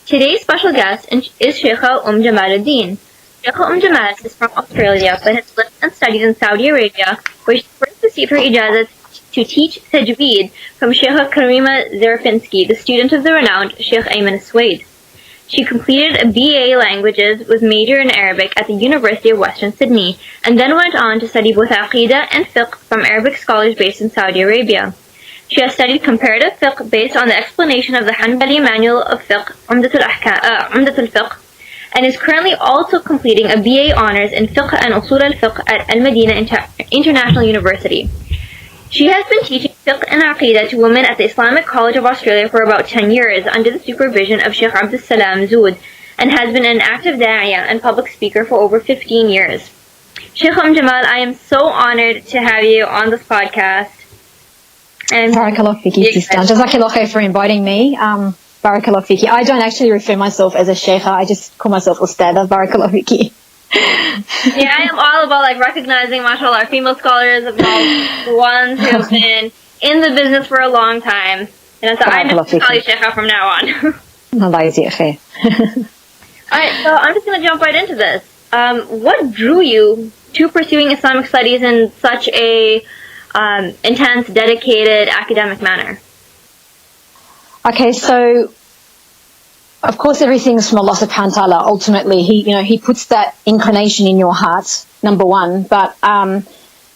Today's special guest is Shiho Jamaal. Shiho Jamaal is from Australia but has lived and studied in Saudi Arabia, where she first received her ijazah to teach tajweed from Sheikh Karima Zerfinski, the student of the renowned Sheikh Ayman Suwaid. She completed a BA Languages with major in Arabic at the University of Western Sydney, and then went on to study both Aqidah and Fiqh from Arabic scholars based in Saudi Arabia. She has studied comparative fiqh based on the explanation of the Hanbali Manual of Fiqh, Umdatul Fiqh, and is currently also completing a BA Honours in Fiqh and Usul al-Fiqh at Al-Madina International University. She has been teaching Fiqh and Aqidah to women at the Islamic College of Australia for about 10 years under the supervision of Sheikh Abdus Salam Zood, and has been an active da'iyah and public speaker for over 15 years. Sheikh Jamaal, I am so honored to have you on this podcast. And Barakallah fiki, sister. Jazakallah khair for inviting me. Barakallah fiki. I don't actually refer myself as a sheikha. I just call myself ustada. Barakallah fiki. Yeah, I am all about recognizing, mashallah, our female scholars, the ones who have been in the business for a long time. And so I'm just going to call you sheikha from now on. Allah yajziyek khair. Alright, so I'm just going to jump right into this. What drew you to pursuing Islamic studies in such a intense, dedicated academic manner? Okay, so of course everything's from Allah subhanahu wa ta'ala. Ultimately, He puts that inclination in your heart, number one. But I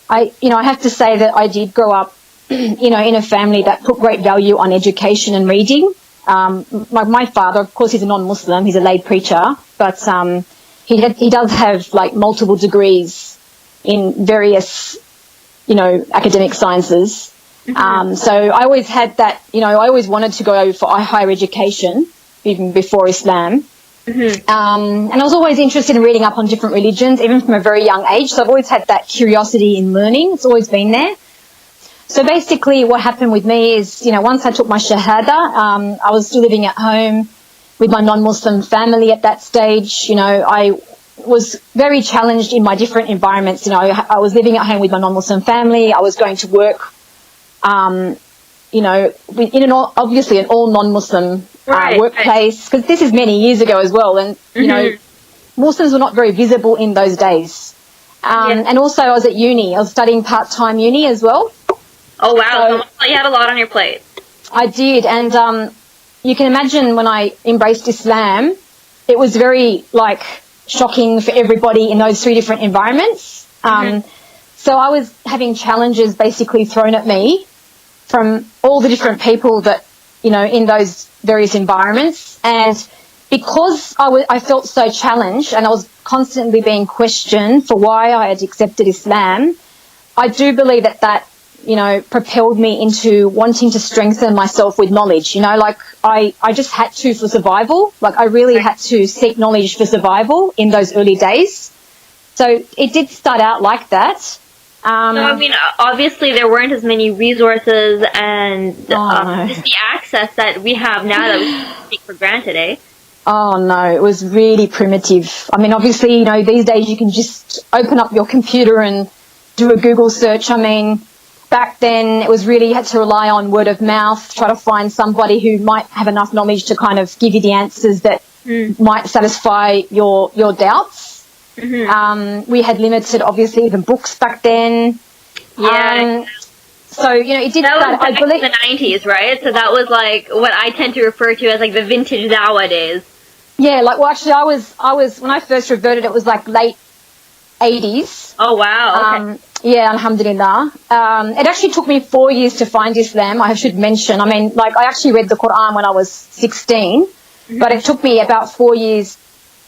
have to say that I did grow up, in a family that put great value on education and reading. My father, of course, he's a non-Muslim. He's a lay preacher, but he does have multiple degrees in various academic sciences. Mm-hmm. So I always had that, I always wanted to go for higher education, even before Islam. Mm-hmm. And I was always interested in reading up on different religions, even from a very young age. So I've always had that curiosity in learning. It's always been there. So basically what happened with me is, once I took my shahada, I was still living at home with my non-Muslim family at that stage. I was very challenged in my different environments. I was living at home with my non-Muslim family. I was going to work, in obviously an all non-Muslim workplace, because this is many years ago as well. And, Muslims were not very visible in those days. And also I was at uni. I was studying part-time uni as well. Oh, wow. So you had a lot on your plate. I did. And you can imagine when I embraced Islam, it was very, shocking for everybody in those three different environments. So I was having challenges basically thrown at me from all the different people that, in those various environments. And because I felt so challenged and I was constantly being questioned for why I had accepted Islam, I do believe that propelled me into wanting to strengthen myself with knowledge. I just had to for survival. I really had to seek knowledge for survival in those early days. So it did start out like that. So, obviously there weren't as many resources and just the access that we have now that we take for granted, eh? Oh, no, it was really primitive. Obviously, these days you can just open up your computer and do a Google search. Back then, it was really, you had to rely on word of mouth, try to find somebody who might have enough knowledge to kind of give you the answers that might satisfy your doubts. Mm-hmm. We had limited, obviously, even books back then. Yeah. So, it did start, I believe, the 90s, right? So that was what I tend to refer to as the vintage dawah days. Yeah, actually, I was, when I first reverted, it was late 80s. Oh, wow. Okay. Yeah, alhamdulillah. It actually took me 4 years to find Islam, I should mention. I actually read the Quran when I was 16, but it took me about 4 years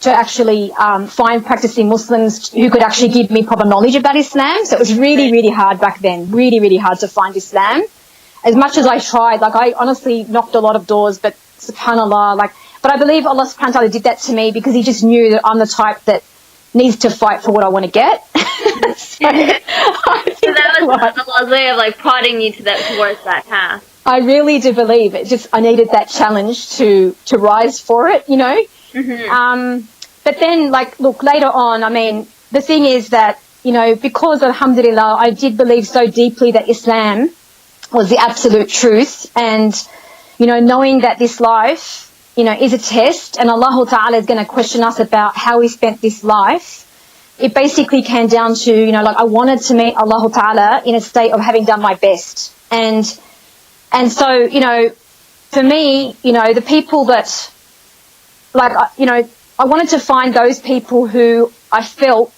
to actually find practicing Muslims who could actually give me proper knowledge about Islam. So it was really, really hard back then, really, really hard to find Islam. As much as I tried, I honestly knocked a lot of doors, but subhanAllah, but I believe Allah subhanahu wa ta'ala did that to me because He just knew that I'm the type that needs to fight for what I want to get. So that was Allah's way of prodding you towards that path. I really do believe it. I needed that challenge to rise for it, Mm-hmm. But then, look, later on, the thing is that, because alhamdulillah, I did believe so deeply that Islam was the absolute truth, and, knowing that this life is a test, and Allah Ta'ala is going to question us about how we spent this life, it basically came down to, I wanted to meet Allah Ta'ala in a state of having done my best. And so, for me, the people that, I wanted to find those people who I felt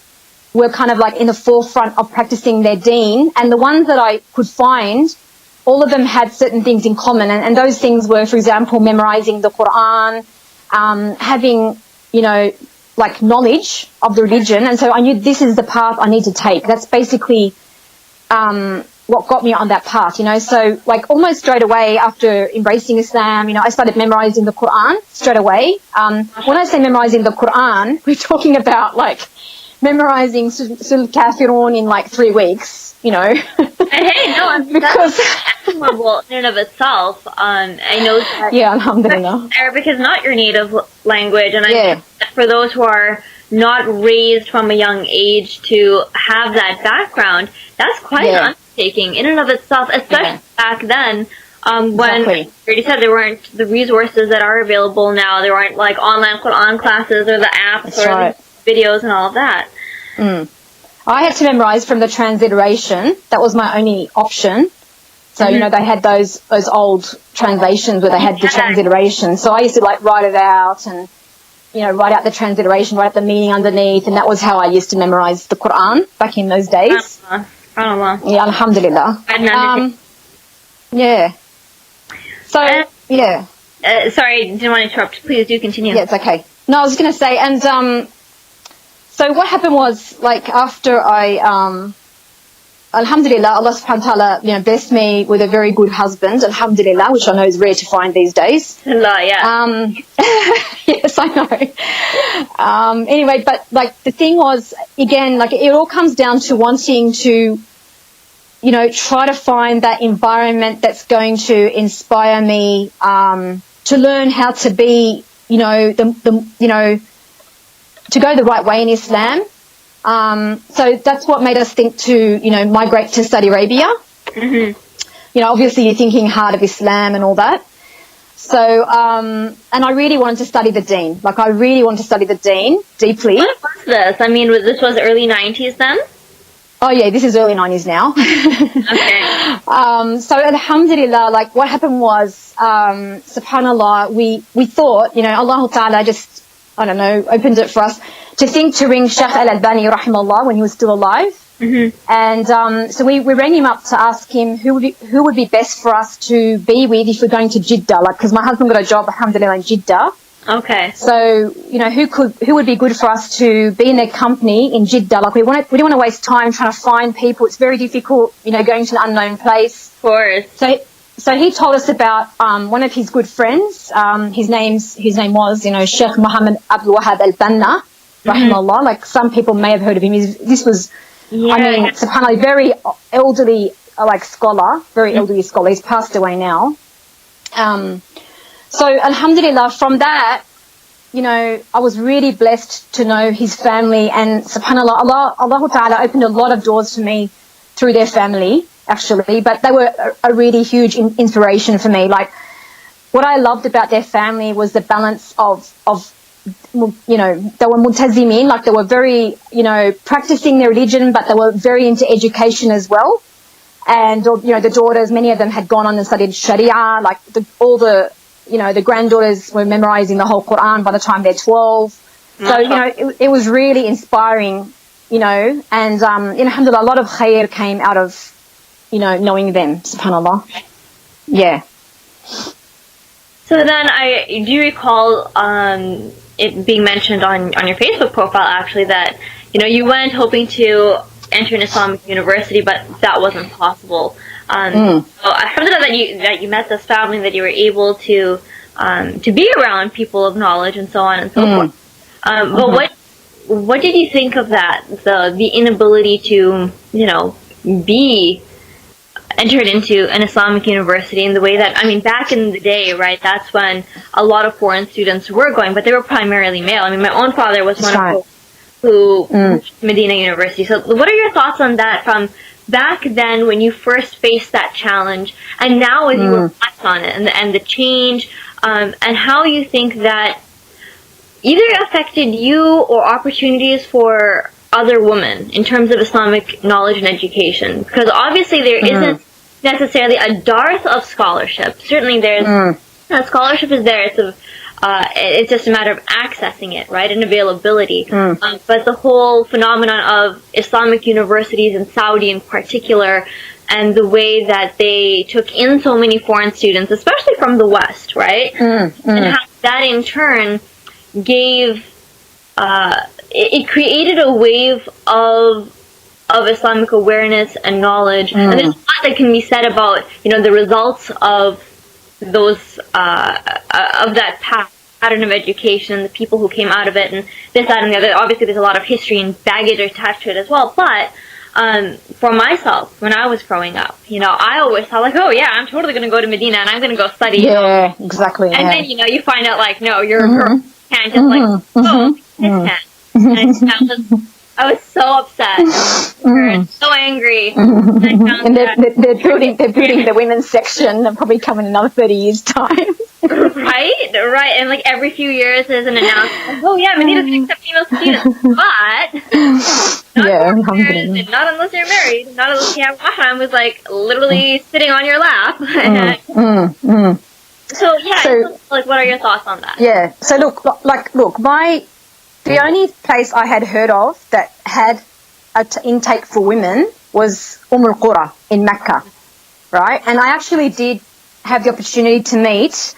were kind of in the forefront of practicing their deen, and the ones that I could find, all of them had certain things in common, and those things were, for example, memorizing the Quran, having, knowledge of the religion, and so I knew this is the path I need to take. That's basically what got me on that path, So, almost straight away after embracing Islam, I started memorizing the Quran straight away. When I say memorizing the Quran, we're talking about, memorizing Surah Kafirun in 3 weeks, And hey, no, I mean, because that's admirable in and of itself. I know that alhamdulillah. Arabic is not your native language, and I think that for those who are not raised from a young age to have that background, that's quite an undertaking in and of itself, especially back then. When, like you said, there weren't the resources that are available now. There weren't online Quran classes or the apps the videos and all of that. I had to memorize from the transliteration. That was my only option. So, they had those old translations where they had the transliteration. So I used to write it out and, write out the transliteration, write out the meaning underneath. And that was how I used to memorize the Quran back in those days. Yeah, alhamdulillah. Yeah. So, sorry, didn't want to interrupt. Please do continue. Yeah, it's okay. No, I was going to say, and so what happened was, after I, alhamdulillah, Allah subhanahu wa ta'ala, blessed me with a very good husband, alhamdulillah, which I know is rare to find these days. Allah, yeah. Yes, I know. Anyway, but, the thing was, again, it all comes down to wanting to, try to find that environment that's going to inspire me, to learn how to be, to go the right way in Islam. So that's what made us think to, migrate to Saudi Arabia. Obviously you're thinking hard of Islam and all that. So, and I really wanted to study the deen. I really wanted to study the deen deeply. When was this? I mean, this was early 90s then? Oh yeah, this is early 90s now. Okay. So alhamdulillah, what happened was, subhanallah, we thought, Allah Ta'ala just, I don't know, opened it for us to ring Sheikh Al-Albani rahimahullah when he was still alive. And so we rang him up to ask him who would be best for us to be with if we're going to Jeddah, because my husband got a job, alhamdulillah, in Jeddah. Okay. So, who would be good for us to be in their company in Jeddah? We didn't want to waste time trying to find people. It's very difficult, going to an unknown place. Of course. So he told us about one of his good friends. His name was, Sheikh Muhammad Abdul Wahab Al-Banna, rahimahullah. Some people may have heard of him. This was, subhanAllah, very elderly, scholar, very elderly scholar. He's passed away now. So alhamdulillah, from that, I was really blessed to know his family, and subhanallah, Allah Ta'ala opened a lot of doors for me through their family, actually, but they were a really huge inspiration for me. What I loved about their family was the balance of they were multazimin, they were very, practicing their religion, but they were very into education as well. And, the daughters, many of them had gone on and studied Sharia, all the granddaughters were memorizing the whole Quran by the time they're 12. So, it was really inspiring, and, alhamdulillah, a lot of khair came out of, knowing them, subhanallah. Yeah. So then do you recall, it being mentioned on your Facebook profile, actually, that, you went hoping to enter an Islamic university, but that wasn't possible. So alhamdulillah that you met this family, that you were able to be around people of knowledge and so on and so forth. But what did you think of that? The inability to be entered into an Islamic university in the way that, back in the day, right? That's when a lot of foreign students were going, but they were primarily male. My own father was one of those who went to Medina University. So what are your thoughts on that from back then when you first faced that challenge, and now as you reflect on it and the change and how you think that either affected you or opportunities for other women in terms of Islamic knowledge and education. Because obviously there isn't necessarily a dearth of scholarship. Certainly there's scholarship is there. It's just a matter of accessing it, right, and availability. But the whole phenomenon of Islamic universities in Saudi in particular, and the way that they took in so many foreign students, especially from the West, right, and how that in turn gave it created a wave of Islamic awareness and knowledge, and there's a lot that can be said about the results of those of that pattern of education, the people who came out of it, and this, that, and the other. Obviously, there's a lot of history and baggage attached to it as well. But for myself, when I was growing up, I always thought oh yeah, I'm totally going to go to Medina and I'm going to go study. Yeah, exactly. And then you find out no, you're a girl. You can't just and I was so upset, so angry. And they're building the women's section, and probably come in another 30 years' time. Right, and every few years there's an announcement. Oh yeah, Medina doesn't accept female students, but not unless you're married, not unless you have mahram, was literally sitting on your lap. So what are your thoughts on that? Yeah. So look, the only place I had heard of that had an intake for women was Qura in Mecca, right? And I actually did have the opportunity to meet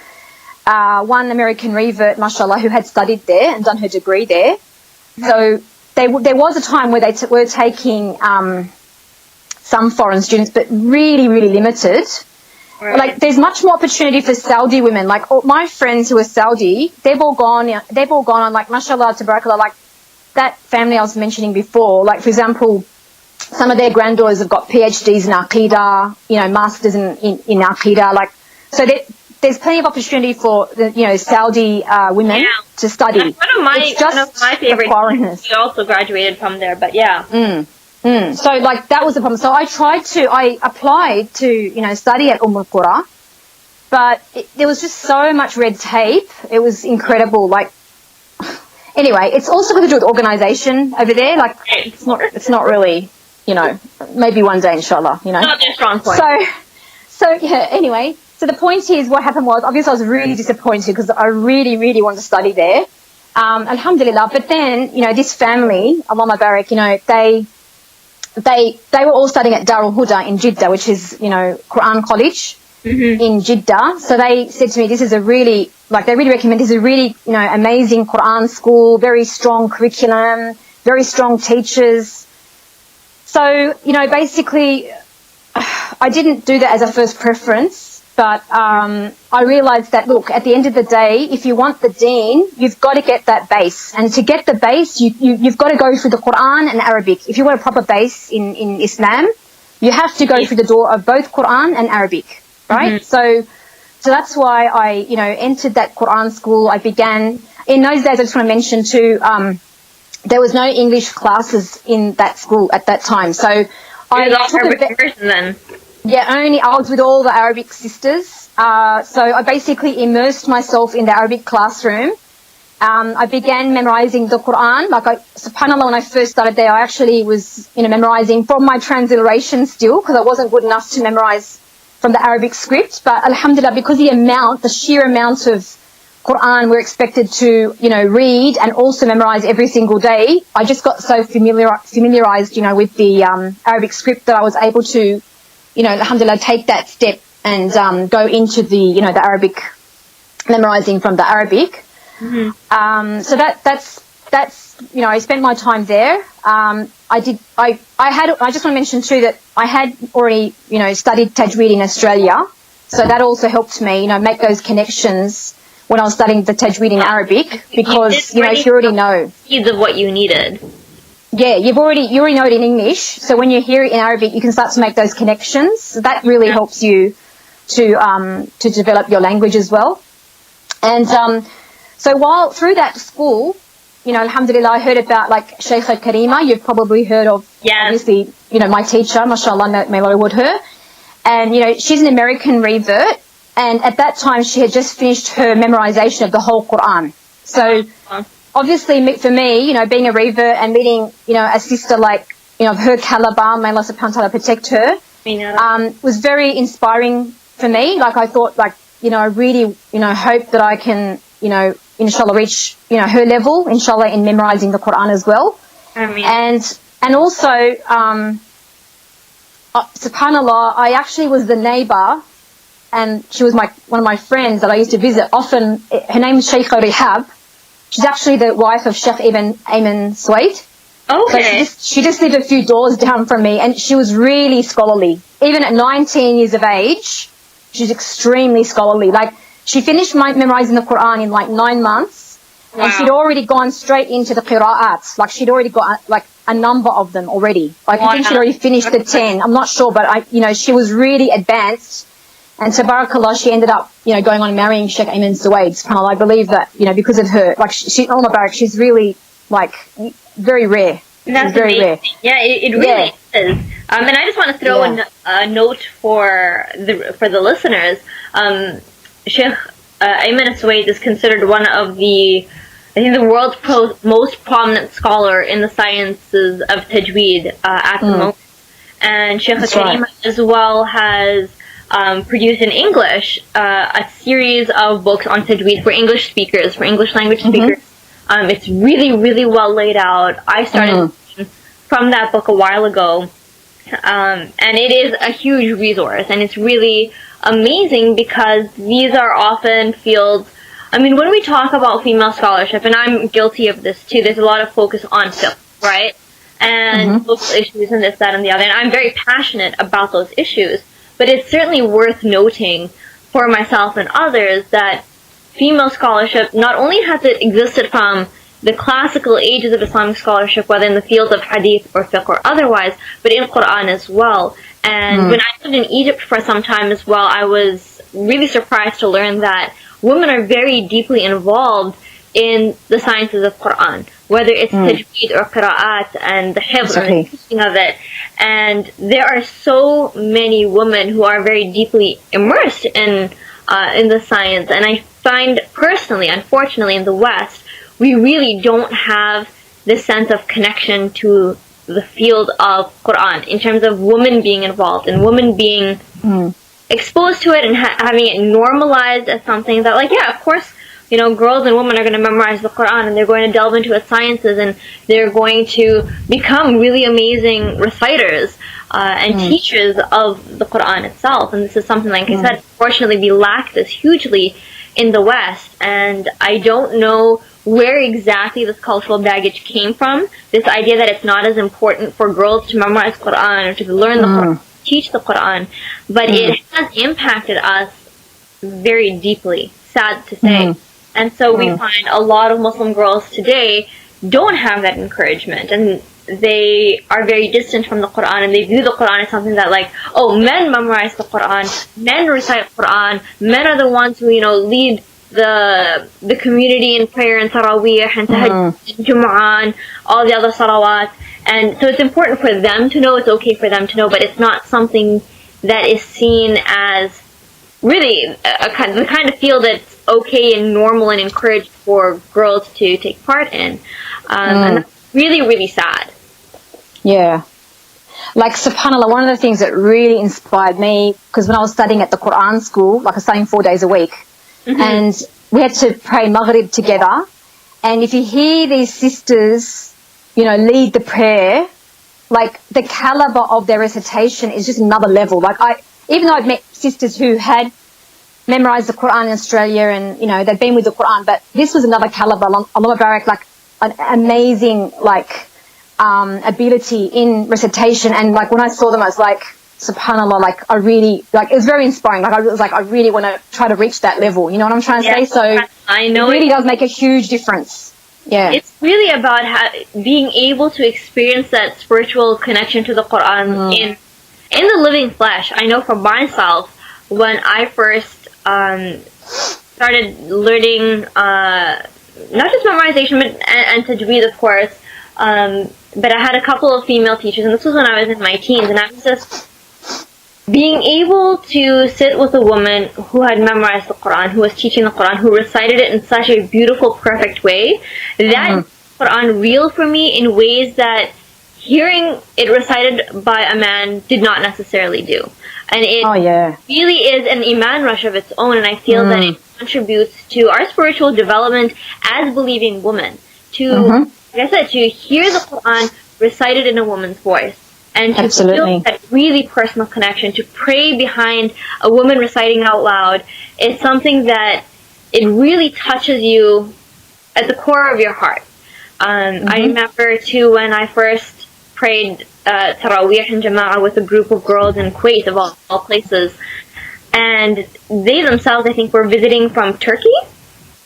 one American revert, mashallah, who had studied there and done her degree there. So there was a time where they were taking some foreign students, but really, really limited. Right. There's much more opportunity for Saudi women. All my friends who are Saudi, they've all gone on, mashallah, tabarakallah, that family I was mentioning before. For example, some of their granddaughters have got PhDs in Aqidah, masters in Aqidah. So there's plenty of opportunity for the, Saudi women to study. One of my favorite foreigners. She also graduated from there, but yeah. So that was the problem. So I applied to, study at Qura, but there was just so much red tape. It was incredible. Anyway, it's also got to do with organisation over there. It's not really, maybe one day, inshallah, Not their strong point. So yeah, anyway, so the point is what happened was, obviously I was really disappointed because I really, really wanted to study there. Alhamdulillah. But then, this family, Allah Mabarak, they were all studying at Darul Huda in Jeddah, which is, Quran college in Jeddah. So they said to me, this is a really, they really recommend, this is a really, amazing Quran school, very strong curriculum, very strong teachers. So, basically, I didn't do that as a first preference. But I realised that, look, at the end of the day, if you want the deen, you've got to get that base. And to get the base, you've got to go through the Quran and Arabic. If you want a proper base in Islam, you have to go through the door of both Quran and Arabic, right? So that's why I, entered that Quran school. I began, in those days, I just want to mention too, there was no English classes in that school at that time. So I took Arabic person then. Yeah, I was with all the Arabic sisters. So I basically immersed myself in the Arabic classroom. I began memorizing the Quran. SubhanAllah, when I first started there, I actually was, memorizing from my transliteration still, because I wasn't good enough to memorize from the Arabic script. But alhamdulillah, because the sheer amount of Quran we're expected to, read and also memorize every single day, I just got so familiarized, with the Arabic script that I was able to, alhamdulillah, take that step and go into the, the Arabic, memorizing from the Arabic. So that's I spent my time there. I just want to mention too that I had already, studied Tajweed in Australia. So that also helped me, make those connections when I was studying the Tajweed in Arabic, because, if you already know. Seeds of what you needed. Yeah, you already know it in English, so when you hear it in Arabic, you can start to make those connections. So that really helps you to develop your language as well. And so while through that school, alhamdulillah, I heard about Sheikh Karima. You've probably heard of, obviously, my teacher, mashallah, may Allah reward her. And she's an American revert, And at that time, she had just finished her memorization of the whole Quran. So obviously for me, you know, being a revert and meeting, you know, a sister like, you know, of her caliber, may Allah subhanahu wa ta'ala protect her, was very inspiring for me. Like, I thought, like, you know, I really, you know, hope that I can, you know, inshallah reach, you know, her level, inshallah, in memorizing the Quran as well. And also, subhanallah, I actually was the neighbor, and she was one of my friends that I used to visit often. Her name is Shiho Rehab. She's actually the wife of Sheikh Ayman Suwaid. Okay. So she just lived a few doors down from me, and she was really scholarly. Even at 19 years of age, she's extremely scholarly. Like, she finished memorizing the Quran in like 9 months, and she'd already gone straight into the qira'at. Like, she'd already got like a number of them already. Like, I think she'd already finished the 10. I'm not sure, but you know, she was really advanced. And tabarakallah, she ended up, you know, going on and marrying Sheikh Ayman Suwaid. SubhanAllah, I believe that, you know, because of her, like, oh my barak, she's really, like, very rare. That's very amazing. rare. Yeah, it really is. And I just want to throw a note for the listeners. Sheikh Ayman Suwaid is considered one of the world's most prominent scholar in the sciences of tajweed at the moment. And Sheikh Karima as well has produced in English a series of books on tajweed for English speakers, for English language speakers. It's really, really well laid out. I started from that book a while ago, and it is a huge resource, and it's really amazing because these are often fields. I mean, when we talk about female scholarship, and I'm guilty of this too, there's a lot of focus on fiqh, right? And social issues and this, that, and the other, and I'm very passionate about those issues. But it's certainly worth noting for myself and others that female scholarship not only has it existed from the classical ages of Islamic scholarship, whether in the fields of hadith or fiqh or otherwise, but in Quran as well. And when I lived in Egypt for some time as well, I was really surprised to learn that women are very deeply involved in the sciences of Quran, whether it's tajweed or qira'at and the hifz or the teaching of it. And there are so many women who are very deeply immersed in the science. And I find personally, unfortunately, in the West, we really don't have this sense of connection to the field of Quran in terms of women being involved and women being exposed to it and having it normalized as something that, like, yeah, of course, you know, girls and women are going to memorize the Quran and they're going to delve into its sciences and they're going to become really amazing reciters and teachers of the Quran itself. And this is something, like I said, unfortunately we lack this hugely in the West. And I don't know where exactly this cultural baggage came from, this idea that it's not as important for girls to memorize Quran or to learn the Quran, teach the Quran, but it has impacted us very deeply, sad to say. And so we find a lot of Muslim girls today don't have that encouragement, and they are very distant from the Quran, and they view the Quran as something that, like, oh, men memorize the Quran, men recite Quran, men are the ones who, you know, lead the community in prayer and tarawih and tahajjud and jumu'ah and all the other salawat. And so it's important for them to know, it's okay for them to know, but it's not something that is seen as really the kind of field that's okay and normal and encouraged for girls to take part in. And that's really, really sad. Yeah. Like, subhanAllah, one of the things that really inspired me, because when I was studying at the Quran school, like I was studying 4 days a week, and we had to pray Maghrib together, and if you hear these sisters, you know, lead the prayer, like, the caliber of their recitation is just another level. Like, even though I've met sisters who had memorized the Quran in Australia and, you know, they'd been with the Quran, but this was another caliber, Allah Barak, like, an amazing, like, ability in recitation. And, like, when I saw them, I was like, subhanAllah, like, I really, like, it was very inspiring. Like, I was like, I really want to try to reach that level. You know what I'm trying to say? So I know it really does make a huge difference. Yeah. It's really about being able to experience that spiritual connection to the Quran in the living flesh. I know for myself, when I first started learning not just memorization and tajweed, of course, but I had a couple of female teachers, and this was when I was in my teens, and I was just being able to sit with a woman who had memorized the Quran, who was teaching the Quran, who recited it in such a beautiful, perfect way, that made the Quran real for me in ways that hearing it recited by a man did not necessarily do. And it really is an iman rush of its own, and I feel that it contributes to our spiritual development as believing women. To, like I said, to hear the Quran recited in a woman's voice, and to feel that really personal connection, to pray behind a woman reciting out loud, is something that it really touches you at the core of your heart. I remember, too, when I first prayed Taraweeh and Jama'ah with a group of girls in Kuwait, of all places. And they themselves, I think, were visiting from Turkey.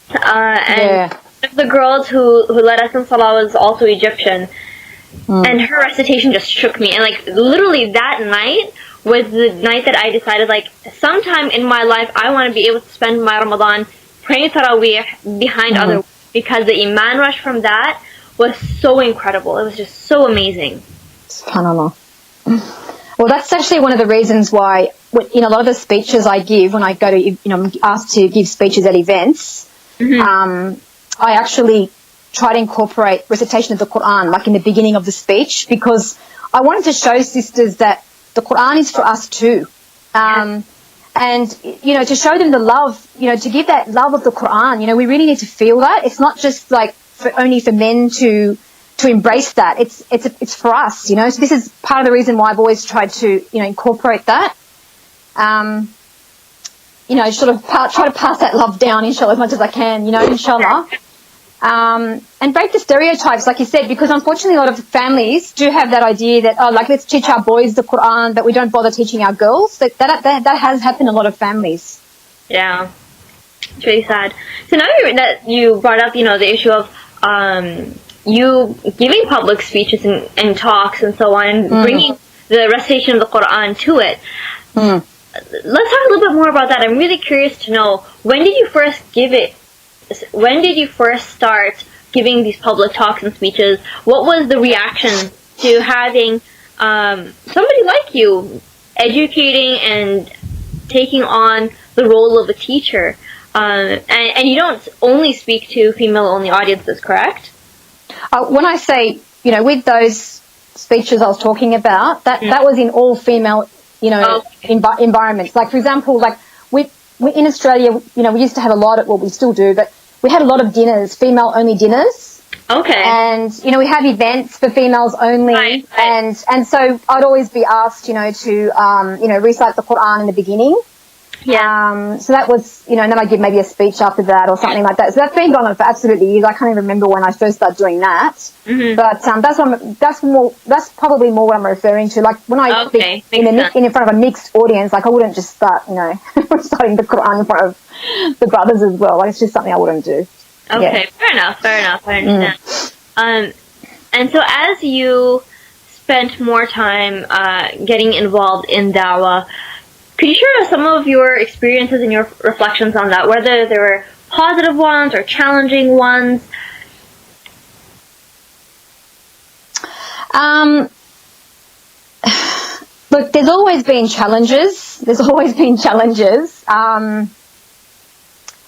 And one of the girls who led us in Salah was also Egyptian. And her recitation just shook me. And, like, literally that night was the night that I decided, like, sometime in my life I want to be able to spend my Ramadan praying Taraweeh behind other women, because the iman rush from that was so incredible. It was just so amazing. SubhanAllah. Well, that's actually one of the reasons why, in a lot of the speeches I give, when I go to, I'm asked to give speeches at events, I actually try to incorporate recitation of the Quran, like in the beginning of the speech, because I wanted to show sisters that the Quran is for us too. And, to show them the love, to give that love of the Quran, we really need to feel that. It's not just like only for men to embrace that. It's for us, So this is part of the reason why I've always tried to, incorporate that. Sort of try to pass that love down, inshallah, as much as I can, inshallah. And break the stereotypes, like you said, because unfortunately a lot of families do have that idea that, let's teach our boys the Quran, but we don't bother teaching our girls. That has happened in a lot of families. Yeah. It's really sad. So now that you brought up, the issue of you giving public speeches and talks and so on, and bringing the recitation of the Quran to it. Let's talk a little bit more about that. I'm really curious to know, when did you first give it? When did you first start giving these public talks and speeches? What was the reaction to having somebody like you educating and taking on the role of a teacher? And you don't only speak to female-only audiences, correct? When I say, with those speeches I was talking about, that was in all female, environments. Like, for example, like we in Australia, we used to have a lot of, well, we still do, but we had a lot of dinners, female-only dinners. Okay. And, we have events for females only. Right. And so I'd always be asked, to, recite the Quran in the beginning. Yeah. So that was, and then I give maybe a speech after that or something like that. So that's been going on for absolutely years. I can't even remember when I first started doing that. But that's probably more what I'm referring to. Like when I speak in front of a mixed audience, like I wouldn't just start, reciting the Quran in front of the brothers as well. Like it's just something I wouldn't do. Okay, fair enough. I understand. And so as you spent more time getting involved in dawah, could you share some of your experiences and your reflections on that, whether there were positive ones or challenging ones? Look, there's always been challenges.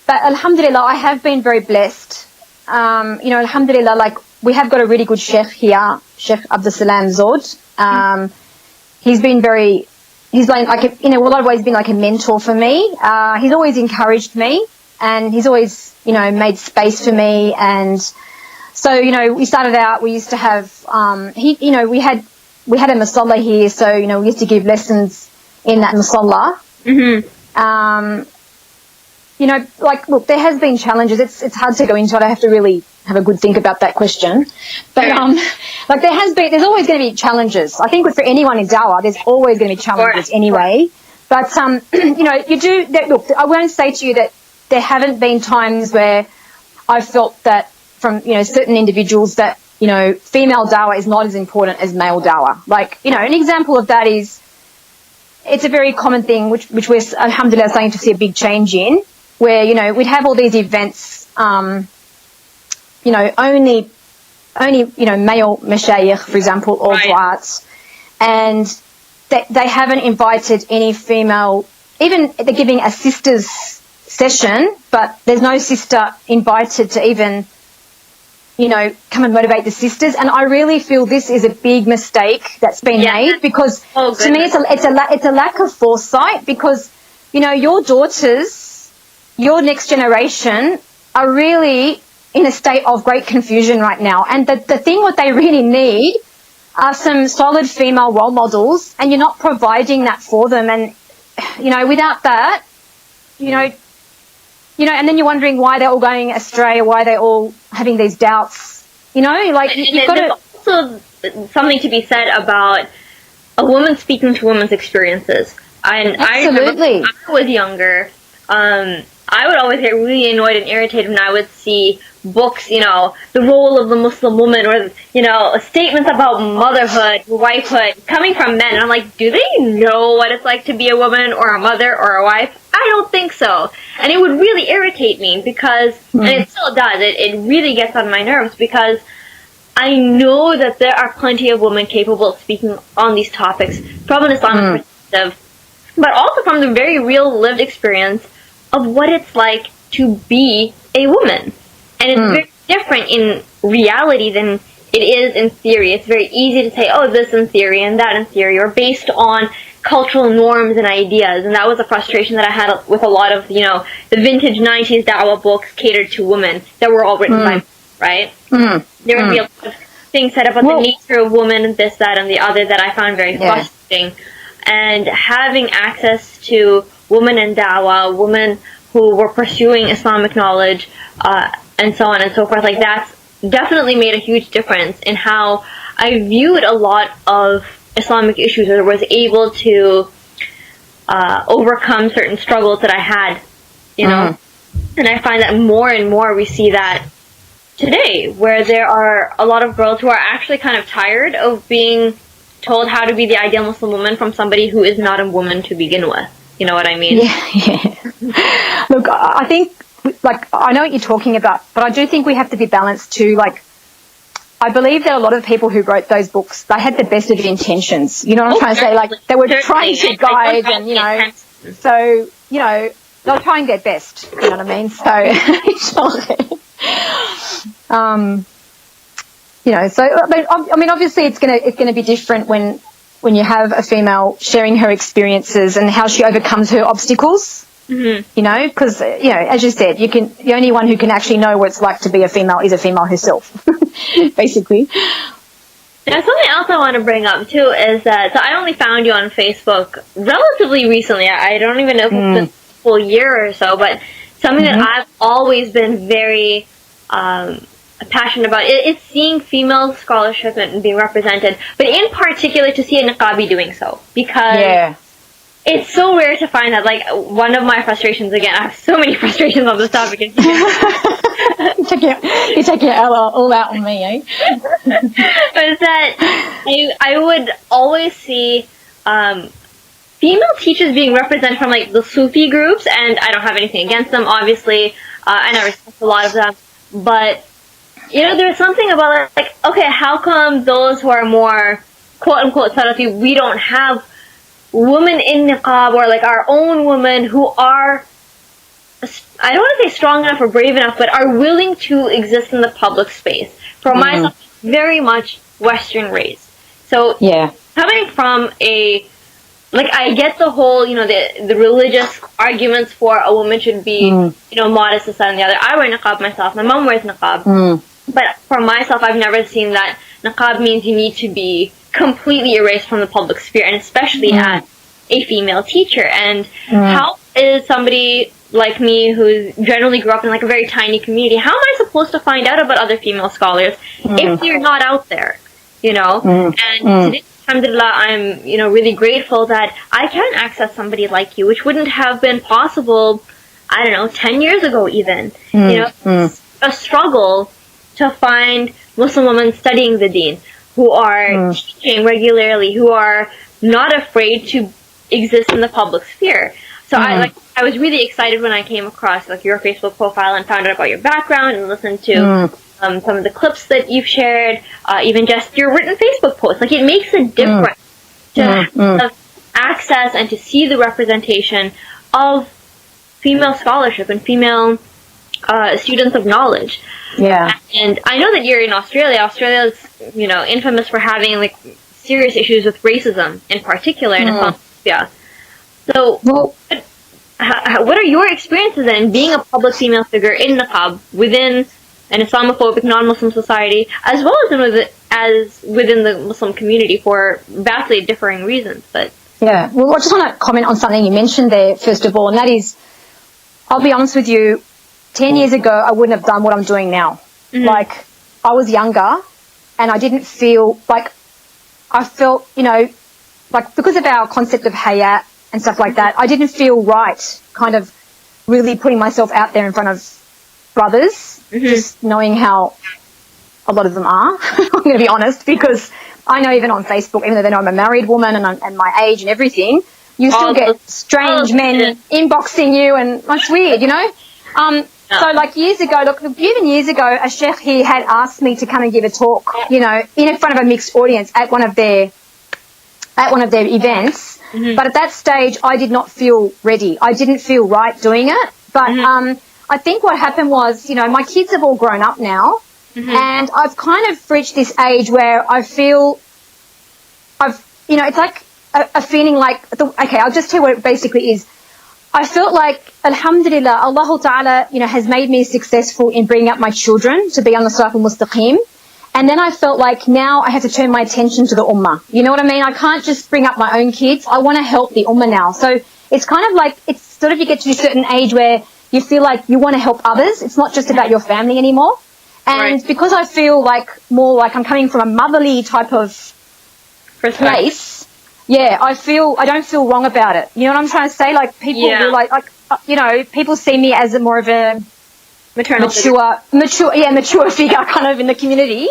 But alhamdulillah, I have been very blessed. Alhamdulillah, like we have got a really good sheikh here, Sheikh Abdul Salam Zod. He's been like, in a lot of ways been like a mentor for me. He's always encouraged me and he's always, made space for me. And so, we started out, we used to have, we had a masalla here. So, we used to give lessons in that masalla. Look, there has been challenges. It's hard to go into it. I have to really have a good think about that question. But, there's always going to be challenges. I think for anyone in dawah, there's always going to be challenges anyway. But, look, I won't say to you that there haven't been times where I felt that from, certain individuals that, female dawah is not as important as male dawah. Like, an example of that is, it's a very common thing, which we're, alhamdulillah, starting to see a big change in, where, we'd have all these events, only male mashayikh, for example, or du'ats. And, they haven't invited any female, even they're giving a sisters session, but there's no sister invited to even, you know, come and motivate the sisters. And I really feel this is a big mistake that's been made, because to me it's a lack of foresight, because, you know, your daughters, your next generation are really in a state of great confusion right now. And the thing what they really need are some solid female role models, and you're not providing that for them. And, you know, without that, you know, and then you're wondering why they're all going astray, why they're all having these doubts. You know, like you've got to... also something to be said about a woman speaking to women's experiences. And Absolutely. I remember when I was younger, I would always get really annoyed and irritated when I would see books, you know, the role of the Muslim woman, or, you know, statements about motherhood, wifehood, coming from men. And I'm like, do they know what it's like to be a woman or a mother or a wife? I don't think so. And it would really irritate me because, and it still does, it really gets on my nerves, because I know that there are plenty of women capable of speaking on these topics from an Islamic perspective, but also from the very real lived experience of what it's like to be a woman. And it's very different in reality than it is in theory. It's very easy to say, oh, this in theory and that in theory, or based on cultural norms and ideas. And that was a frustration that I had with a lot of, you know, the vintage 90s da'wah books catered to women that were all written by men, right? There would be a lot of things said about the nature of woman, this, that, and the other, that I found very frustrating. And having access to women in da'wah, women who were pursuing Islamic knowledge, and so on and so forth, like, that's definitely made a huge difference in how I viewed a lot of Islamic issues, or was able to overcome certain struggles that I had, you know. And I find that more and more we see that today, where there are a lot of girls who are actually kind of tired of being told how to be the ideal Muslim woman from somebody who is not a woman to begin with. You know what I mean? Yeah. Look, I think, like, I know what you're talking about, but I do think we have to be balanced too. Like, I believe that a lot of people who wrote those books, they had the best of intentions. You know what I'm trying to say? Like, they were trying to guide, and, you know, so, you know, they'll try and get best. You know what I mean? So, you know, so I mean, obviously, it's gonna be different when you have a female sharing her experiences and how she overcomes her obstacles. You know, because, you know, as you said, the only one who can actually know what it's like to be a female is a female herself, basically. There's something else I want to bring up too, is that, so I only found you on Facebook relatively recently. I don't even know if it's been a full year or so, but something that I've always been very passionate about is seeing female scholarship and being represented, but in particular to see a niqabi doing so, because it's so rare to find that. Like, one of my frustrations, again, I have so many frustrations on this topic. You're taking it all out on me, eh? But it's that I would always see female teachers being represented from, like, the Sufi groups, and I don't have anything against them, obviously, and I respect a lot of them, but, you know, there's something about, like, okay, how come those who are more quote-unquote Salafi, we don't have women in niqab, or, like, our own women who are, I don't want to say strong enough or brave enough, but are willing to exist in the public space. For myself, very much Western race. So, coming from like, I get the whole, you know, the religious arguments for a woman should be, you know, modest, this, that, and the other. I wear niqab myself. My mom wears niqab. But for myself, I've never seen that niqab means you need to be completely erased from the public sphere, and especially as a female teacher. And how is somebody like me, who generally grew up in, like, a very tiny community, how am I supposed to find out about other female scholars if they're not out there, you know? And today, alhamdulillah, I'm, you know, really grateful that I can access somebody like you, which wouldn't have been possible, I don't know, 10 years ago even. You know, it's a struggle to find Muslim women studying the deen, who are teaching regularly, who are not afraid to exist in the public sphere. So I was really excited when I came across, like, your Facebook profile and found out about your background and listened to some of the clips that you've shared, even just your written Facebook posts. Like, it makes a difference to have access and to see the representation of female scholarship and female students of knowledge. Yeah. And I know that you're in Australia. Australia's, infamous for having like serious issues with racism in particular in Islamophobia. So, what are your experiences in being a public female figure in niqab within an Islamophobic non-Muslim society, as well as within the Muslim community for vastly differing reasons? But yeah, well, I just want to comment on something you mentioned there, first of all, and that is, I'll be honest with you, 10 years ago, I wouldn't have done what I'm doing now. Like, I was younger, and I didn't feel, like, I felt, like, because of our concept of hayat and stuff like that, I didn't feel right kind of really putting myself out there in front of brothers, just knowing how a lot of them are, I'm going to be honest, because I know even on Facebook, even though they know I'm a married woman and my age and everything, you still get strange men inboxing you, and that's weird, So, like, years ago, even years ago, a sheikh here had asked me to come and give a talk, in front of a mixed audience at one of their events. But at that stage, I did not feel ready. I didn't feel right doing it. But I think what happened was, my kids have all grown up now, and I've kind of reached this age where I feel it's like a feeling like, okay, I'll just tell you what it basically is. I felt like, alhamdulillah, Allah Ta'ala, has made me successful in bringing up my children to be on the Sirat al-Mustaqim. And then I felt like now I have to turn my attention to the ummah. You know what I mean? I can't just bring up my own kids. I want to help the ummah now. So it's kind of like, it's sort of, you get to a certain age where you feel like you want to help others. It's not just about your family anymore. And because I feel like more like I'm coming from a motherly type of place, I don't feel wrong about it. You know what I'm trying to say? Like, people will like, people see me as more of a mature figure kind of in the community.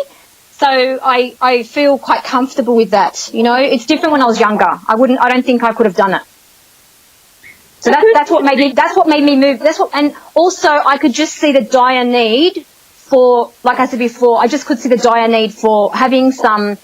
So I feel quite comfortable with that. It's different when I was younger. I don't think I could have done it. So that's what made me move. And also I could just see the dire need for, like I said before, I just could see the dire need for having some,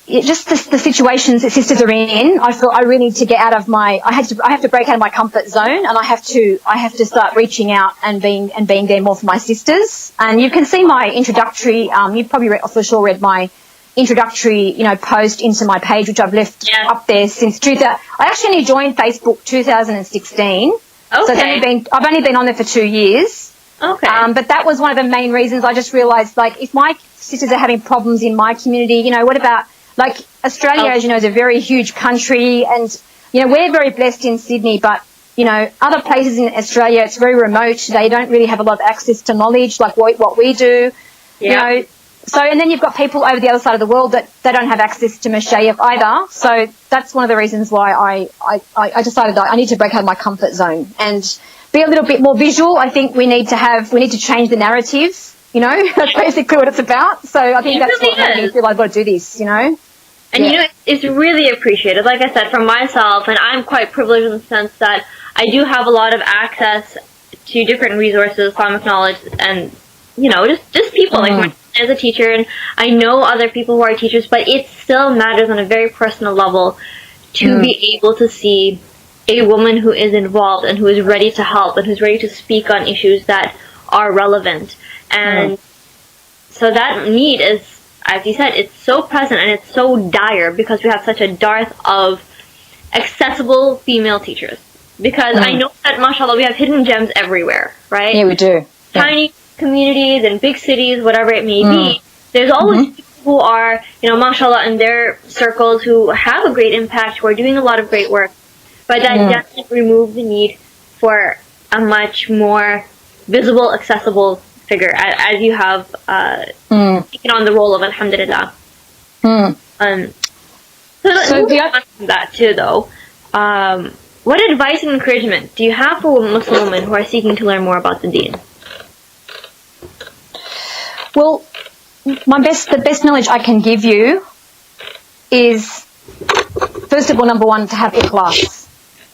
just the situations that sisters are in. I feel I really need to get out of I have to break out of my comfort zone, and I have to start reaching out and being there more for my sisters. And you can see my introductory, you've probably for sure read my introductory, post into my page, which I've left up there since I actually only joined Facebook 2016. Okay. So I've only been on there for 2 years. Okay. But that was one of the main reasons. I just realised, like, if my sisters are having problems in my community, what about, like, Australia, as you know, is a very huge country, and, we're very blessed in Sydney, but, other places in Australia, it's very remote. They don't really have a lot of access to knowledge like what we do, So, and then you've got people over the other side of the world that they don't have access to mashayikh either. So that's one of the reasons why I decided that I need to break out of my comfort zone and be a little bit more visual. I think we need to change the narrative, that's basically what it's about. So I think that's what made me feel I've got to do this, And it's really appreciated. Like I said, for myself, and I'm quite privileged in the sense that I do have a lot of access to different resources, Islamic knowledge, and, just people like as a teacher, and I know other people who are teachers, but it still matters on a very personal level to be able to see a woman who is involved and who is ready to help and who's ready to speak on issues that are relevant. And so that need is, as you said, it's so present and it's so dire because we have such a dearth of accessible female teachers. Because I know that, mashallah, we have hidden gems everywhere, right? Yeah, we do. Tiny communities and big cities, whatever it may be, there's always people who are, mashallah, in their circles who have a great impact, who are doing a lot of great work. But that doesn't remove the need for a much more visible, accessible figure, as you have taken on the role of, alhamdulillah. So that too, though. What advice and encouragement do you have for Muslim women who are seeking to learn more about the deen? Well, the best knowledge I can give you is, first of all, number one, to have ikhlas.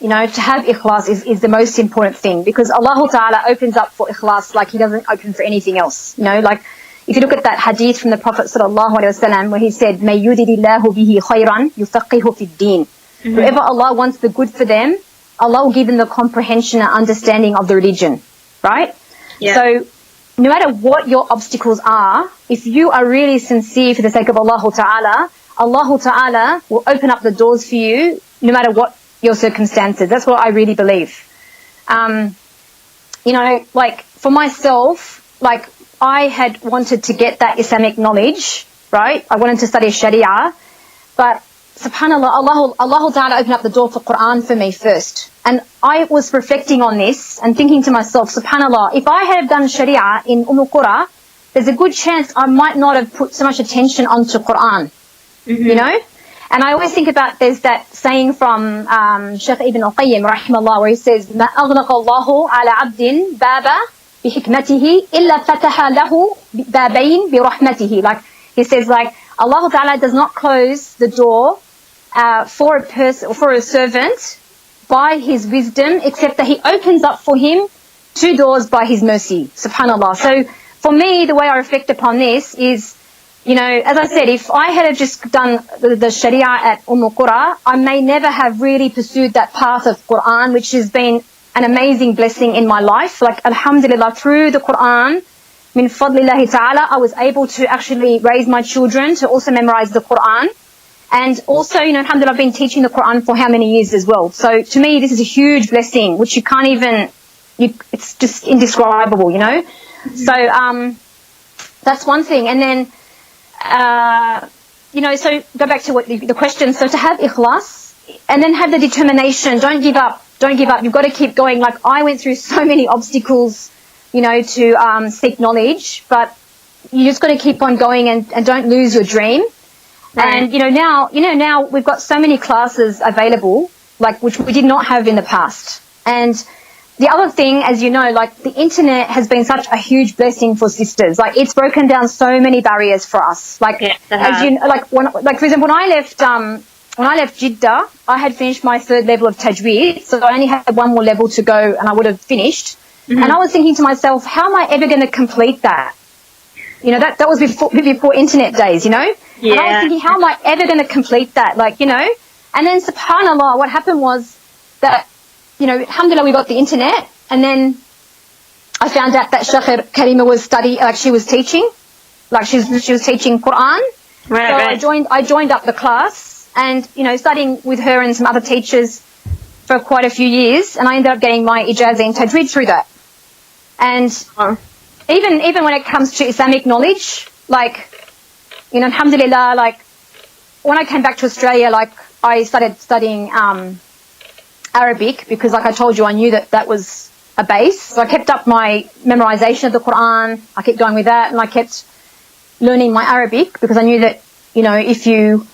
To have ikhlas is the most important thing, because Allah Ta'ala opens up for ikhlas like He doesn't open for anything else. Like, if you look at that hadith from the Prophet sallallahu alaihi wasallam, where he said, "May yuridillahu bihi khayran yufaqihu fid din." Whoever Allah wants the good for them, Allah will give them the comprehension and understanding of the religion, right? Yeah. So, no matter what your obstacles are, if you are really sincere for the sake of Allah Ta'ala will open up the doors for you, no matter what your circumstances. That's what I really believe. You know, like for myself, like I had wanted to get that Islamic knowledge, right? I wanted to study Sharia, but subhanAllah, Allah Ta'ala opened up the door for Quran for me first. And I was reflecting on this and thinking to myself, subhanAllah, if I had done Sharia in Qura, there's a good chance I might not have put so much attention onto Quran, you know? And I always think about, there's that saying from Shaykh Ibn al-Qayyim, rahimahullah, where he says, مَا أَغْنَقَ اللَّهُ عَلَى عَبْدٍ بَابًا بِحِكْمَتِهِ إِلَّا فَتَحَ لَهُ بَابَيْن بِرَحْمَتِهِ. Like, he says, like, Allah Ta'ala does not close the door for a person, for a servant by his wisdom, except that he opens up for him 2 doors by his mercy, subhanAllah. So for me, the way I reflect upon this is, you know, as I said, if I had just done the Sharia at Qura, I may never have really pursued that path of Quran, which has been an amazing blessing in my life. Like, alhamdulillah, through the Quran, min fadlillahi ta'ala, I was able to actually raise my children to also memorize the Quran. And also, you know, alhamdulillah, I've been teaching the Quran for how many years as well. So to me, this is a huge blessing, which you can't even, it's just indescribable, you know. So that's one thing. And then, you know, so go back to what the question. So to have ikhlas and then have the determination, don't give up. You've got to keep going. Like, I went through so many obstacles, you know, to seek knowledge, but you just got to keep on going and don't lose your dream. Right. And now we've got so many classes available, like, which we did not have in the past. And the other thing, as you know, like, the internet has been such a huge blessing for sisters. Like, it's broken down so many barriers for us. Like, as you know, for example, when I left Jeddah, I had finished my 3rd level of Tajweed, so I only had 1 more level to go and I would have finished. And I was thinking to myself, how am I ever going to complete that? You know, that was before internet days, you know? Yeah. And I was thinking, how am I ever going to complete that? Like, you know? And then, subhanAllah, what happened was that, you know, alhamdulillah, we got the internet, and then I found out that Shaykh Karima she was teaching. Like, she was teaching Quran. Right, so I joined up the class, and, you know, studying with her and some other teachers for quite a few years, and I ended up getting my ijazah in Tajweed through that. And even when it comes to Islamic knowledge, like, you know, alhamdulillah, like, when I came back to Australia, like, I started studying Arabic because, like I told you, I knew that was a base. So I kept up my memorization of the Quran. I kept going with that, and I kept learning my Arabic because I knew that, you know, if you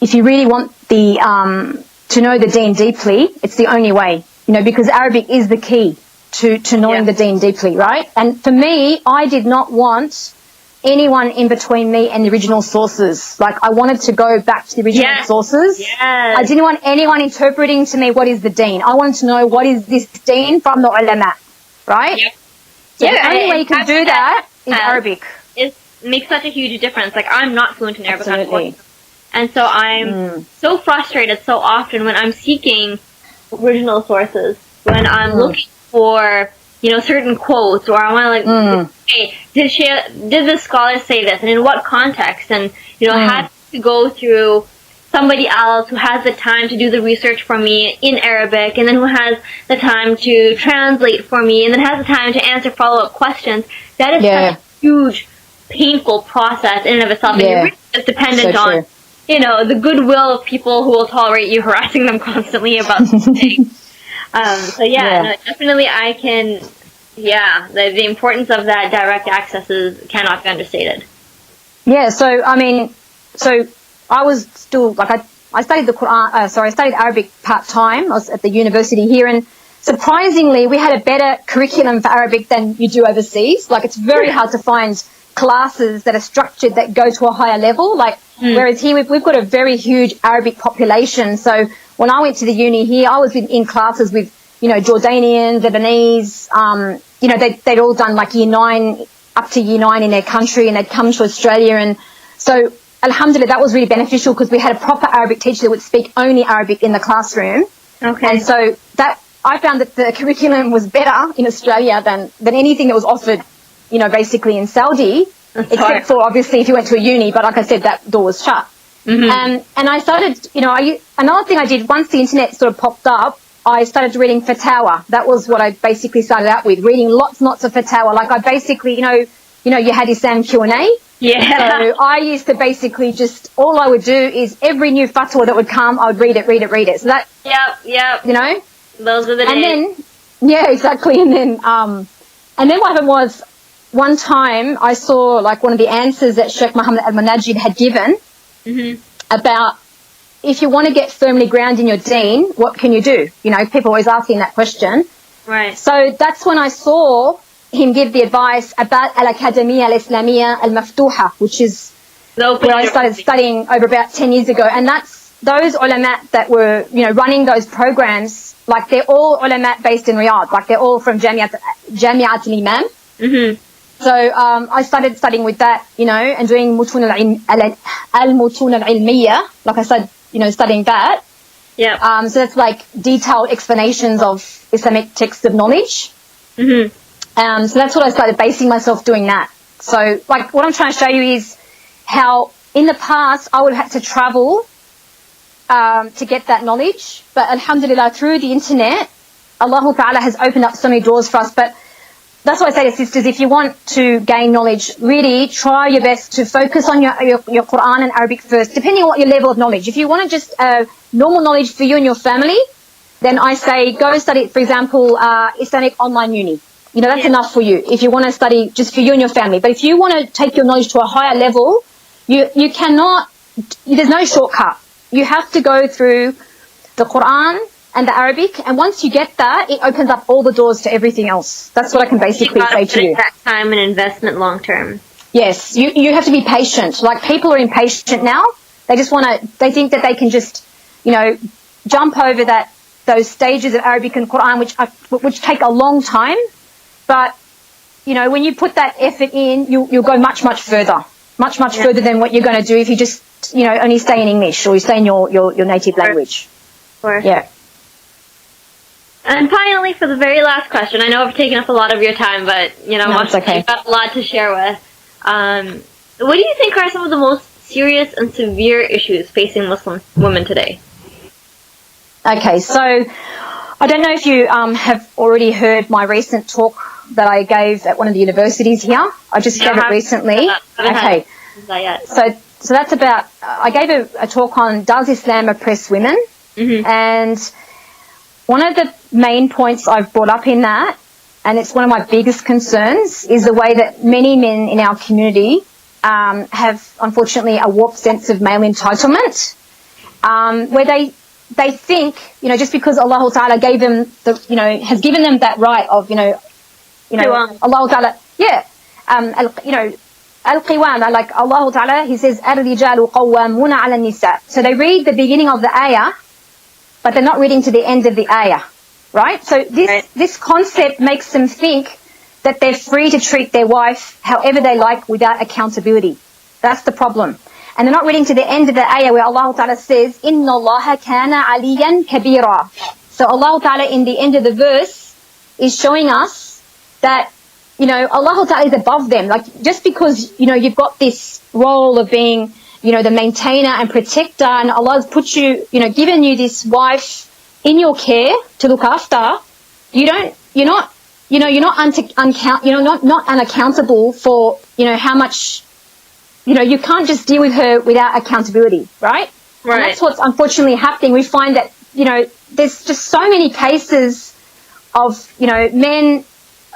really want to know the deen deeply, it's the only way, you know, because Arabic is the key to knowing the deen deeply, right? And for me, I did not want anyone in between me and the original sources. Like, I wanted to go back to the original sources. Yes. I didn't want anyone interpreting to me what is the deen. I wanted to know what is this deen from the ulama, right? Yep. So the only way you can do that is Arabic. It makes such a huge difference. Like, I'm not fluent in Arabic at all. And so I'm so frustrated so often when I'm seeking original sources, when I'm looking for, you know, certain quotes, or I want to, like, hey, did the scholar say this, and in what context, and, you know, have to go through somebody else who has the time to do the research for me in Arabic, and then who has the time to translate for me, and then has the time to answer follow-up questions. That is such a huge, painful process in and of itself, and you're really just dependent on, you know, the goodwill of people who will tolerate you harassing them constantly about something. Definitely I can, the importance of that direct access cannot be understated. Yeah, so, I mean, I was still, like, I studied the Quran, I studied Arabic part-time. I was at the university here, and surprisingly, we had a better curriculum for Arabic than you do overseas. Like, it's very hard to find classes that are structured that go to a higher level. Like, whereas here we've got a very huge Arabic population. So when I went to the uni here, I was in classes with, you know, Jordanians, Lebanese, you know, they'd all done like year 9 up to year 9 in their country, and they'd come to Australia. And so, alhamdulillah, that was really beneficial because we had a proper Arabic teacher that would speak only Arabic in the classroom. Okay. And so that I found that the curriculum was better in Australia than anything that was offered, you know, basically in Saudi, except for obviously if you went to a uni. But like I said, that door was shut. And I started, you know, another thing I did once the internet sort of popped up, I started reading Fatawa. That was what I basically started out with, reading lots and lots of Fatawa. Like I basically, you know, you had Islam Q&A. Yeah. So I used to basically just, all I would do is every new fatwa that would come, I would read it. So that, Yep. you know. Those are the days. And then, yeah, exactly. And then what happened was, one time I saw like one of the answers that Sheikh Muhammad al-Munajjid had given about, if you want to get firmly grounded in your deen, what can you do? You know, people always asking that question. Right. So that's when I saw him give the advice about Al-Academia Al-Islamiyya Al-Maftuha, which is where I started studying over about 10 years ago. And that's those ulama that were, you know, running those programs, like they're all ulama based in Riyadh, like they're all from Jamiat al-Imam. So I started studying with that, you know, and doing Mutun al-Mutun al-Ilmiyya, like I said, you know, studying that. Yeah. So that's like detailed explanations of Islamic texts of knowledge. So that's what I started basing myself doing that. So like what I'm trying to show you is how in the past I would have had to travel to get that knowledge. But alhamdulillah, through the internet, Allah Ta'ala has opened up so many doors for us. But that's why I say to sisters, if you want to gain knowledge, really try your best to focus on your Quran and Arabic first, depending on what your level of knowledge. If you want to just normal knowledge for you and your family, then I say go study, for example, Islamic online uni. You know, that's enough for you if you want to study just for you and your family. But if you want to take your knowledge to a higher level, you cannot, there's no shortcut. You have to go through the Quran and the Arabic, and once you get that, it opens up all the doors to everything else. That's what I can basically say to you. That time and investment long term. Yes, you have to be patient. Like people are impatient now. They just they think that they can just, you know, jump over those stages of Arabic and Quran, which take a long time. But, you know, when you put that effort in, you'll go much, much further. Much further than what you're going to do if you just, you know, only stay in English or you stay in your native language. Sure. Yeah. And finally, for the very last question, I know I've taken up a lot of your time, but, you know, it's okay. you've got a lot to share with. What do you think are some of the most serious and severe issues facing Muslim women today? Okay, so I don't know if you have already heard my recent talk that I gave at one of the universities here. I just gave it recently. Okay. So that's about, I gave a talk on does Islam oppress women? And one of the main points I've brought up in that, and it's one of my biggest concerns, is the way that many men in our community have, unfortunately, a warped sense of male entitlement, where they think, you know, just because Allah Ta'ala gave them has given them that right of, you know, Allah Ta'ala, Al-Qiwama, like Allah Ta'ala, He says, Ar-Rijalu Qawwamuna 'ala Nisa. So they read the beginning of the ayah, but they're not reading to the end of the ayah, right? So this concept makes them think that they're free to treat their wife however they like without accountability. That's the problem. And they're not reading to the end of the ayah where Allah Ta'ala says, Inna Allaha kana aliyan kabira. So Allah Ta'ala in the end of the verse is showing us that, you know, Allah Ta'ala is above them. Like just because, you know, you've got this role of being, you know, the maintainer and protector, and Allah's put you, you know, given you this wife in your care to look after, you're not unaccountable for, you know, how much, you know, you can't just deal with her without accountability, right? And that's what's unfortunately happening. We find that, you know, there's just so many cases of, you know, men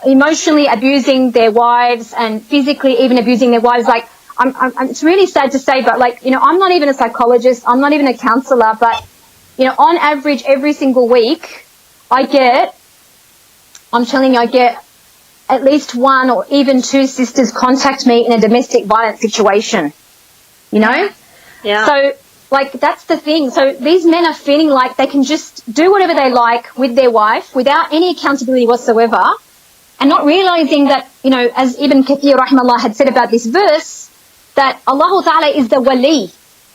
emotionally abusing their wives and physically even abusing their wives. Like, it's really sad to say, but like, you know, I'm not even a psychologist, I'm not even a counselor, but, you know, on average every single week I get at least one or even two sisters contact me in a domestic violence situation, you know? Yeah. So, like, that's the thing. So these men are feeling like they can just do whatever they like with their wife without any accountability whatsoever. and not realizing that, you know, as Ibn Kathir rahimahullah had said about this verse, that Allah Ta'ala is the wali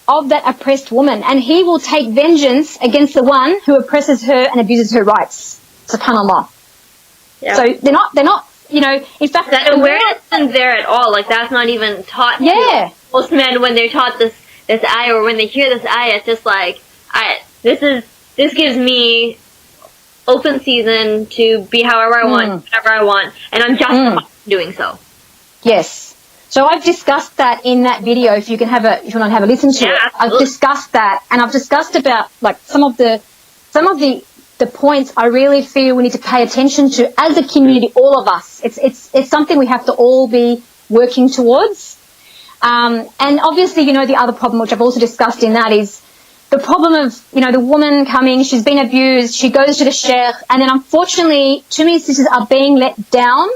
of that oppressed woman, and he will take vengeance against the one who oppresses her and abuses her rights. SubhanAllah. Yeah. So they're not, you know, in fact, that awareness isn't there at all. Like, that's not even taught to most men when they're taught this ayah, or when they hear this ayah. It's just like, this gives me open season to be however I want, whatever I want, and I'm justified doing so. Yes. So I've discussed that in that video. If you want to have a listen to it, absolutely. I've discussed that, and I've discussed about like some of the points I really feel we need to pay attention to as a community, all of us. It's something we have to all be working towards. And obviously, you know, the other problem, which I've also discussed in that, is the problem of, you know, the woman coming, she's been abused, she goes to the sheikh, and then unfortunately too many sisters are being let down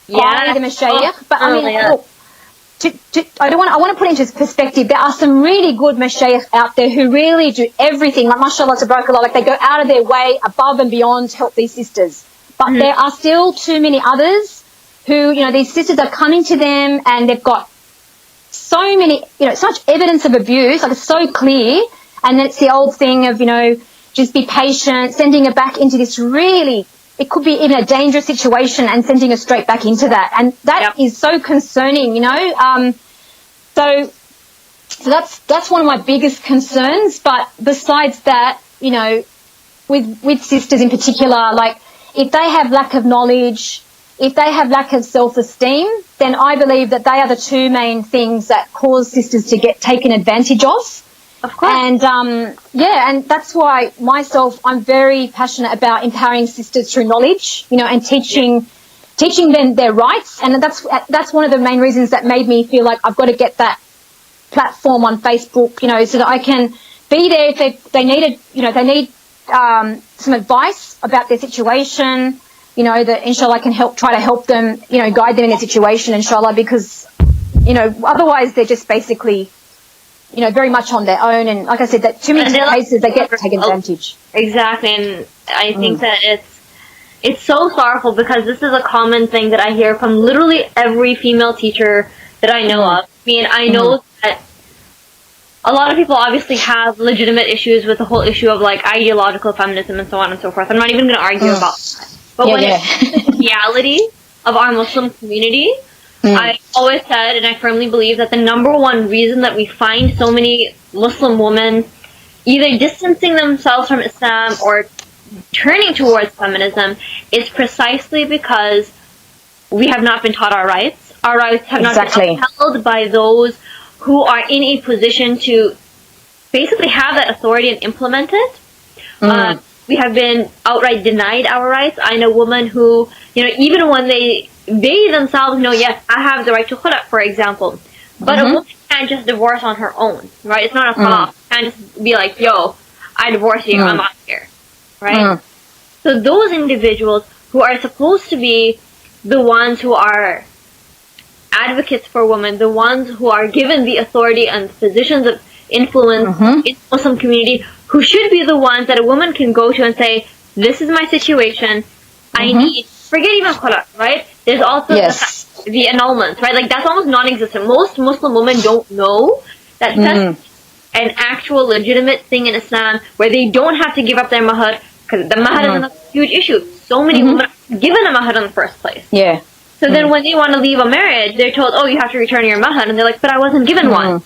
by the mashayikh. But I mean, look, I want to put it into perspective. There are some really good mashayikh out there who really do everything, like mashallah, tabarakallah, like they go out of their way above and beyond to help these sisters. But there are still too many others who, you know, these sisters are coming to them and they've got so many, you know, so much evidence of abuse, like it's so clear. And then it's the old thing of, you know, just be patient, sending her back into this really, it could be even a dangerous situation and sending her straight back into that. And that is so concerning, you know. So that's one of my biggest concerns. But besides that, you know, with sisters in particular, like if they have lack of knowledge, if they have lack of self-esteem, then I believe that they are the two main things that cause sisters to get taken advantage of. Of course. And, and that's why I'm very passionate about empowering sisters through knowledge, you know, and teaching them their rights. And that's one of the main reasons that made me feel like I've got to get that platform on Facebook, you know, so that I can be there if they need some advice about their situation, you know, that inshallah I can try to help them, you know, guide them in their situation, inshallah, because, you know, otherwise they're just basically, you know, very much on their own, and like I said, that too many cases they get taken advantage. Exactly, and I think that it's so sorrowful, because this is a common thing that I hear from literally every female teacher that I know of. I mean, I know that a lot of people obviously have legitimate issues with the whole issue of like ideological feminism and so on and so forth. I'm not even going to argue about that. But when it's the reality of our Muslim community, I always said, and I firmly believe, that the number one reason that we find so many Muslim women either distancing themselves from Islam or turning towards feminism is precisely because we have not been taught our rights. Our rights have not been upheld by those who are in a position to basically have that authority and implement it. We have been outright denied our rights. I know women who, you know, even when they themselves know, yes, I have the right to khula, for example. But a woman can't just divorce on her own, right? It's not a talaq. Can't just be like, yo, I divorce you, I'm out here, right? So those individuals who are supposed to be the ones who are advocates for women, the ones who are given the authority and positions of influence in the Muslim community, who should be the ones that a woman can go to and say, this is my situation, I need, forget even khula, right? There's also the annulments, right? Like, that's almost non-existent. Most Muslim women don't know that that's an actual legitimate thing in Islam where they don't have to give up their mahar, because the mahar is a huge issue. So many women are given a mahar in the first place. Yeah. So then when they want to leave a marriage, they're told, oh, you have to return your mahar. And they're like, but I wasn't given one.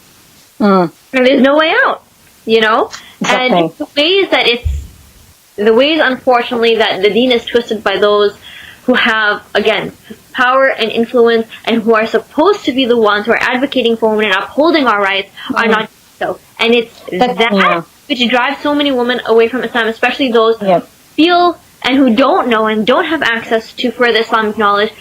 And there's no way out, you know? Exactly. And the ways, unfortunately, that the deen is twisted by those who have, again, power and influence, and who are supposed to be the ones who are advocating for women and upholding our rights, are not so. And it's that which drives so many women away from Islam, especially those who feel and who don't know and don't have access to further Islamic knowledge.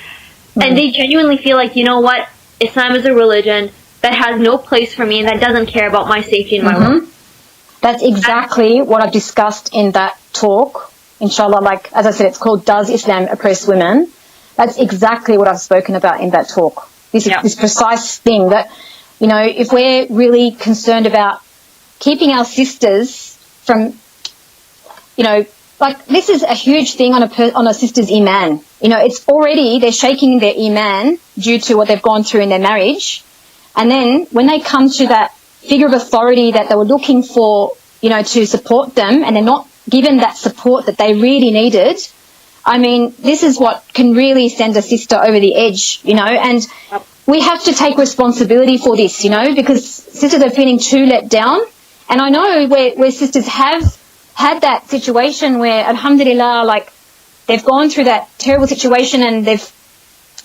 And they genuinely feel like, you know what, Islam is a religion that has no place for me and that doesn't care about my safety and my life. That's exactly what I've discussed in that talk. Inshallah, like, as I said, it's called Does Islam Oppress Women? That's exactly what I've spoken about in that talk. This precise thing that, you know, if we're really concerned about keeping our sisters from, you know, like, this is a huge thing on a sister's iman. it's already, they're shaking their iman due to what they've gone through in their marriage. And then when they come to that figure of authority that they were looking for, to support them, and they're not given that support that they really needed, I mean, this is what can really send a sister over the edge, and we have to take responsibility for this, because sisters are feeling too let down. And I know where sisters have had that situation where, alhamdulillah, like, they've gone through that terrible situation and they've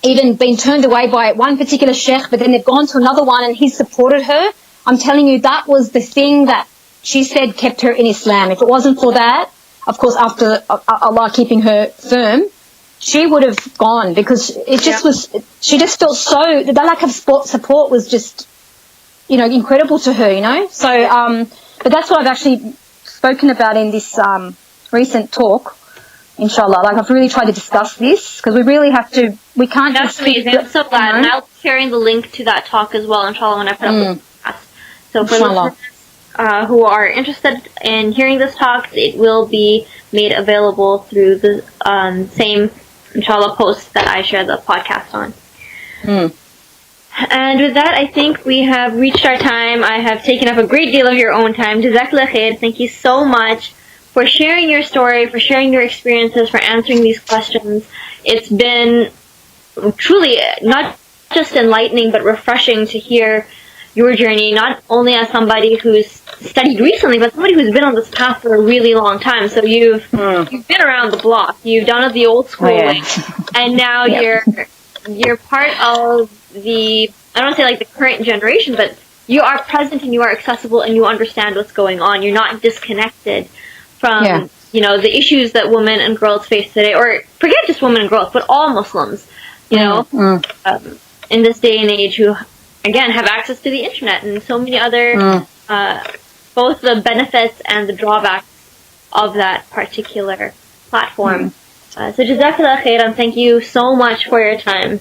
even been turned away by one particular sheikh, but then they've gone to another one and he's supported her. I'm telling you, that was the thing that she said kept her in Islam. If it wasn't for that, of course, after Allah keeping her firm, she would have gone, because it just was, she just felt so, the lack of support was just, incredible to her, So, but that's what I've actually spoken about in this recent talk, inshallah. Like, I've really tried to discuss this, because we really have to, we can't That's just... amazing. I'm so glad. And I'll be sharing the link to that talk as well, inshallah, when I put up the podcast. So for listeners who are interested in hearing this talk, it will be made available through the same, inshallah, post that I share the podcast on. And with that, I think we have reached our time. I have taken up a great deal of your own time. Jazakallah khair. Thank you so much for sharing your story, for sharing your experiences, for answering these questions. It's been truly not just enlightening, but refreshing to hear your journey, not only as somebody who's studied recently, but somebody who's been on this path for a really long time. So you've been around the block. You've done it the old school way, and now you're part of the, I don't want to say like the current generation, but you are present and you are accessible and you understand what's going on. You're not disconnected from, the issues that women and girls face today, or forget just women and girls, but all Muslims, in this day and age, who, again, have access to the internet and so many other, both the benefits and the drawbacks of that particular platform. So Jazakallah khairan, thank you so much for your time.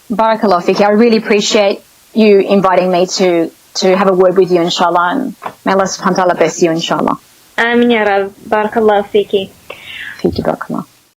Barakallah fiki. I really appreciate you inviting me to have a word with you, inshallah, and may Allah subhanahu wa ta'ala bless you, inshallah. Amin ya Rab. Barakallah fiki. Fiki, barakallah.